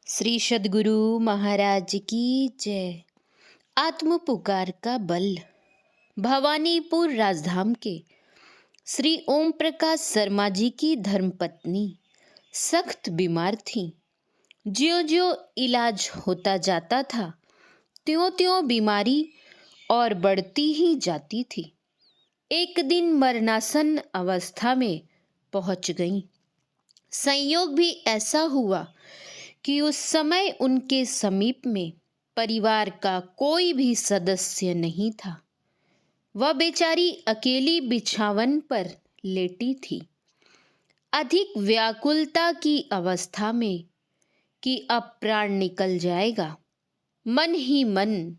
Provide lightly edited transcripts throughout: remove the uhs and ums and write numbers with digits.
श्री सद्गुरु महाराज की जय। आत्म पुकार का बल। भवानीपुर राजधाम के श्री ओम प्रकाश शर्मा जी की धर्मपत्नी सख्त बीमार थीं। ज्यों ज्यों इलाज होता जाता था त्यों त्यों बीमारी और बढ़ती ही जाती थी। एक दिन मरणासन अवस्था में पहुंच गईं। संयोग भी ऐसा हुआ कि उस समय उनके समीप में परिवार का कोई भी सदस्य नहीं था। वह बेचारी अकेली बिछावन पर लेटी थी, अधिक व्याकुलता की अवस्था में कि अब प्राण निकल जाएगा। मन ही मन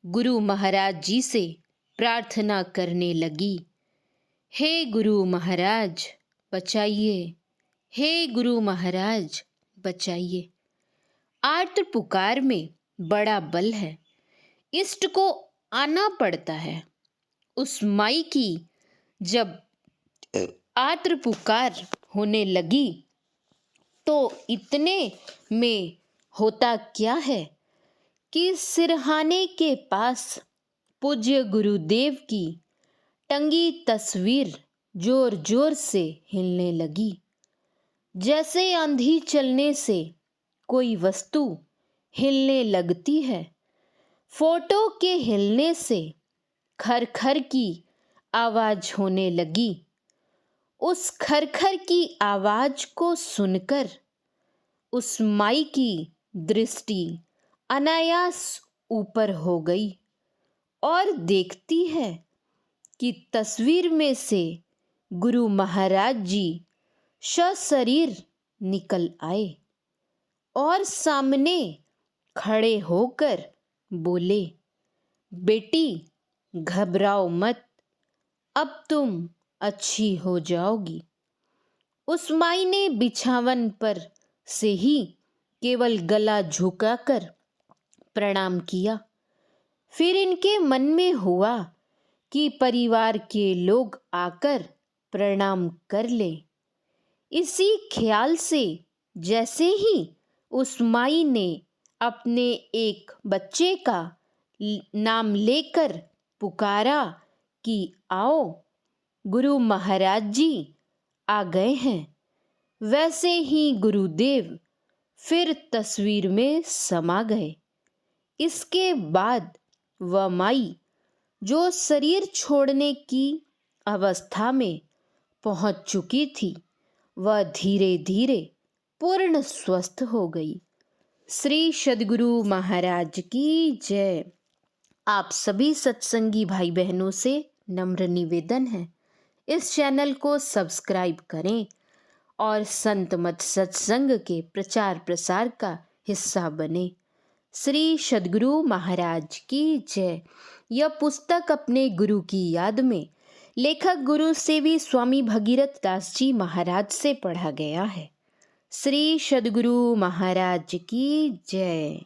गुरु महाराज जी से प्रार्थना करने लगी, हे गुरु महाराज बचाइए, हे गुरु महाराज बचाइए। आर्त पुकार में बड़ा बल है, इष्ट को आना पड़ता है। उस माई की जब आर्त पुकार होने लगी तो इतने में होता क्या है कि सिरहाने के पास पूज्य गुरुदेव की टंगी तस्वीर जोर जोर से हिलने लगी। जैसे आंधी चलने से कोई वस्तु हिलने लगती है, फोटो के हिलने से खरखर की आवाज होने लगी। उस खरखर की आवाज को सुनकर उस माई की दृष्टि अनायास ऊपर हो गई और देखती है कि तस्वीर में से गुरु महाराज जी सशरीर निकल आए और सामने खड़े होकर बोले, बेटी घबराओ मत, अब तुम अच्छी हो जाओगी। उस माई ने बिछावन पर से ही केवल गला झुकाकर प्रणाम किया। फिर इनके मन में हुआ कि परिवार के लोग आकर प्रणाम कर ले। इसी ख्याल से जैसे ही उस माई ने अपने एक बच्चे का नाम लेकर पुकारा कि आओ गुरु महाराज जी आ गए हैं, वैसे ही गुरुदेव फिर तस्वीर में समा गए। इसके बाद वह माई जो शरीर छोड़ने की अवस्था में पहुंच चुकी थी, वह धीरे धीरे पूर्ण स्वस्थ हो गई। श्री सद्गुरु महाराज की जय। आप सभी सत्संगी भाई बहनों से नम्र निवेदन है, इस चैनल को सब्सक्राइब करें और संत मत सत्संग के प्रचार प्रसार का हिस्सा बने। श्री सद्गुरु महाराज की जय। यह पुस्तक अपने गुरु की याद में लेखक गुरु सेवी स्वामी भगीरथ दास जी महाराज से पढ़ा गया है। श्री सद्गुरु महाराज की जय।